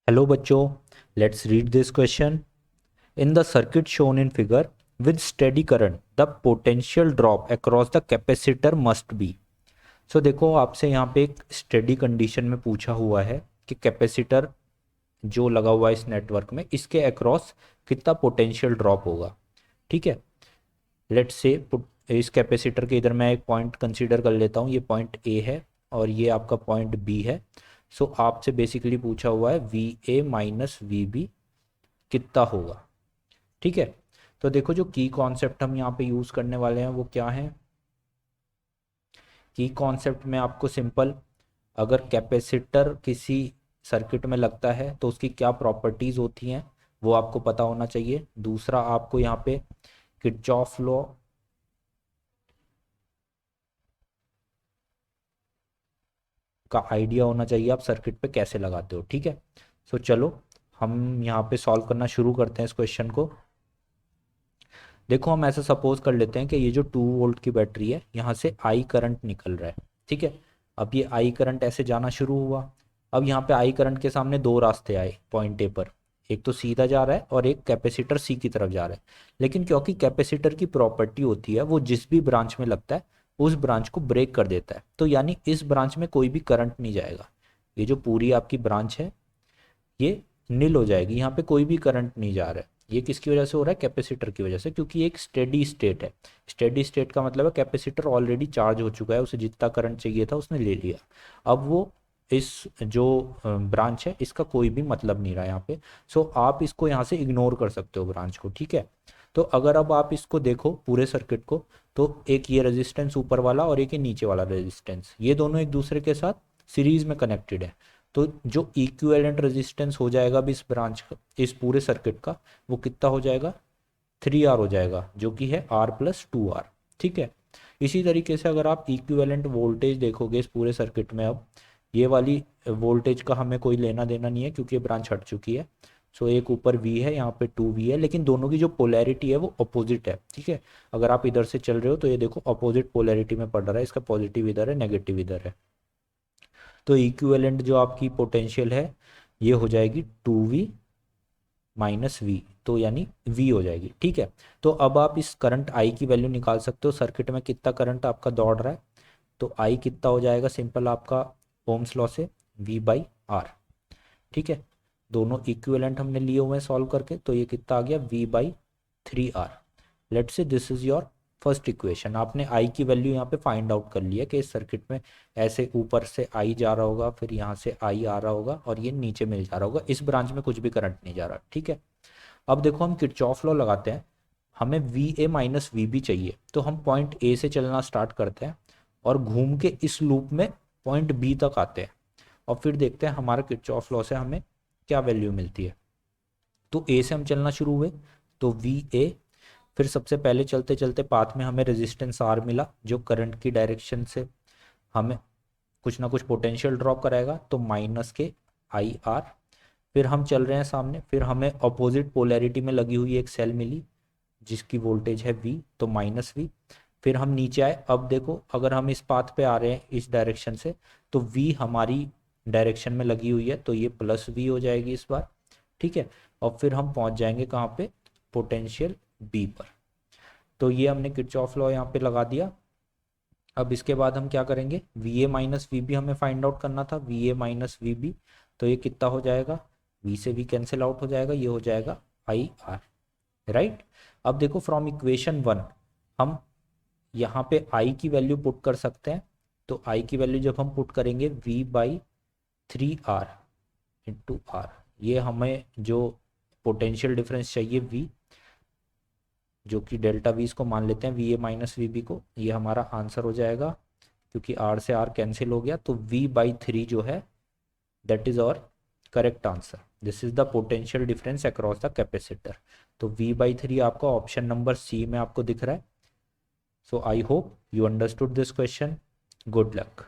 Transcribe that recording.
Hello बच्चों, let's read this question. In the circuit shown in figure, with steady current, the potential drop across the capacitor must be. So देखो आपसे यहाँ पे एक steady condition में पूछा हुआ है कि कैपेसिटर जो लगा हुआ है इस नेटवर्क में इसके अक्रॉस कितना पोटेंशियल ड्रॉप होगा। ठीक है, लेट्स से इस कैपेसिटर के इधर मैं एक पॉइंट कंसीडर कर लेता हूँ, ये पॉइंट ए है और ये आपका पॉइंट बी है। सो आपसे बेसिकली पूछा हुआ है V A minus V B कितना होगा। ठीक है, तो देखो जो की कॉन्सेप्ट हम यहाँ पे यूज़ करने वाले हैं वो क्या है। की कॉन्सेप्ट में आपको सिंपल, अगर कैपेसिटर किसी सर्किट में लगता है तो उसकी क्या प्रॉपर्टीज़ होती हैं वो आपको पता होना चाहिए। दूसरा, आपको यहाँ पे किरचॉफ लॉ का आइडिया होना चाहिए आप सर्किट पे कैसे लगाते हो। ठीक है, सो चलो हम यहाँ पे सॉल्व करना शुरू करते हैं इस क्वेश्चन को। देखो हम ऐसा सपोज कर लेते हैं कि ये जो 2 वोल्ट की बैटरी है यहाँ से आई करंट निकल रहा है। ठीक है, अब ये आई करंट ऐसे जाना शुरू हुआ। अब यहाँ पे आई करंट के सामने दो रास्ते आए पॉइंट ए पर, एक तो सीधा जा रहा है और एक कैपेसिटर सी की तरफ जा रहा है। लेकिन क्योंकि कैपेसिटर की प्रॉपर्टी होती है वो जिस भी ब्रांच में लगता है उस ब्रांच को ब्रेक कर देता है, तो यानी इस ब्रांच में कोई भी करंट नहीं जाएगा। ये जो पूरी आपकी ब्रांच है ये नील हो जाएगी, यहाँ पे कोई भी करंट नहीं जा रहा है। ये किसकी वजह से हो रहा है? कैपेसिटर की वजह से, क्योंकि ये एक स्टेडी स्टेट है। स्टेडी स्टेट का मतलब है कैपेसिटर ऑलरेडी चार्ज हो चुका है, उसे जितना करंट चाहिए था उसने ले लिया। अब वो इस जो ब्रांच है इसका कोई भी मतलब नहीं रहा यहाँ पे। सो आप इसको यहाँ से इग्नोर कर सकते हो ब्रांच को। ठीक है, तो अगर अब आप इसको देखो पूरे सर्किट को, तो एक ये रेजिस्टेंस ऊपर वाला और एक ये नीचे वाला रेजिस्टेंस, ये दोनों एक दूसरे के साथ सीरीज में कनेक्टेड है। तो जो इक्विवेलेंट रेजिस्टेंस हो जाएगा अब इस ब्रांच का, इस पूरे सर्किट का, वो कितना हो जाएगा? 3R हो जाएगा, जो कि है R+2R। ठीक है, इसी तरीके से अगर आप इक्विवेलेंट वोल्टेज देखोगे इस पूरे सर्किट में, अब ये वाली वोल्टेज का हमें कोई लेना देना नहीं है क्योंकि ये ब्रांच हट चुकी है। सो एक ऊपर V है, यहाँ पे 2V है, लेकिन दोनों की जो पोलैरिटी है वो अपोजिट है। ठीक है, अगर आप इधर से चल रहे हो तो ये देखो अपोजिट पोलैरिटी में पड़ रहा है, इसका पॉजिटिव इधर है नेगेटिव इधर है। तो इक्विवेलेंट जो आपकी पोटेंशियल है ये हो जाएगी 2V माइनस वी, तो यानी V हो जाएगी। ठीक है, तो अब आप इस करंट I की वैल्यू निकाल सकते हो। सर्किट में कितना करंट आपका दौड़ रहा है, तो I कितना हो जाएगा? सिंपल आपका ओम्स लॉ से V/R। ठीक है, दोनों इक्विवेलेंट हमने लिए हुए हैं सॉल्व करके, तो ये कितना आ गया? V/3R। Let's say this is your first equation. आपने आई की वैल्यू यहाँ पे फाइंड आउट कर लिया कि इस सर्किट में ऐसे ऊपर से आई जा रहा होगा, फिर यहाँ से आई आ रहा होगा और ये नीचे मिल जा रहा होगा, इस ब्रांच में कुछ भी करंट नहीं जा रहा। ठीक है, अब देखो हम किरचॉफ लॉ लगाते हैं। हमें V A minus V B चाहिए, तो हम पॉइंट ए से चलना स्टार्ट करते हैं और घूम के इस लूप में पॉइंट बी तक आते हैं और फिर देखते हैं हमारा किरचॉफ लॉ से हमें क्या वैल्यू मिलती है। तो ए से हम चलना शुरू हुए, तो वी ए, फिर सबसे पहले चलते चलते पाथ में हमें रेजिस्टेंस आर मिला जो करंट की डायरेक्शन से हमें कुछ ना कुछ पोटेंशियल ड्रॉप कराएगा, तो माइनस के आई आर। फिर हम चल रहे हैं सामने, फिर हमें अपोजिट पोलैरिटी में लगी हुई एक सेल मिली जिसकी वोल्टेज है वी, तो माइनस वी। फिर हम नीचे आए, अब देखो अगर हम इस पाथ पे आ रहे हैं इस डायरेक्शन से, तो वी हमारी डायरेक्शन में लगी हुई है तो ये प्लस वी हो जाएगी इस बार। ठीक है, और फिर हम पहुंच जाएंगे कहाँ पे? पोटेंशियल बी पर। तो ये हमने किरचॉफ लॉ यहाँ पे लगा दिया। अब इसके बाद हम क्या करेंगे? V A minus V B हमें फाइंड आउट करना था, V A minus V B, तो ये कितना हो जाएगा? वी से वी कैंसिल आउट हो जाएगा, ये हो जाएगा आई आर। राइट, अब देखो फ्रॉम इक्वेशन 1 हम यहाँ पे आई की वैल्यू पुट कर सकते हैं। तो आई की वैल्यू जब हम पुट करेंगे V/3R इंटू आर, ये हमें जो पोटेंशियल डिफरेंस चाहिए V, जो कि डेल्टा वी इसको मान लेते हैं V A minus V B को, ये हमारा आंसर हो जाएगा। क्योंकि आर से आर कैंसिल हो गया तो V/3 जो है that is our correct answer. This is the potential difference across the capacitor. तो V/3 आपका ऑप्शन नंबर सी में आपको दिख रहा है। So I hope you understood this question. Good luck.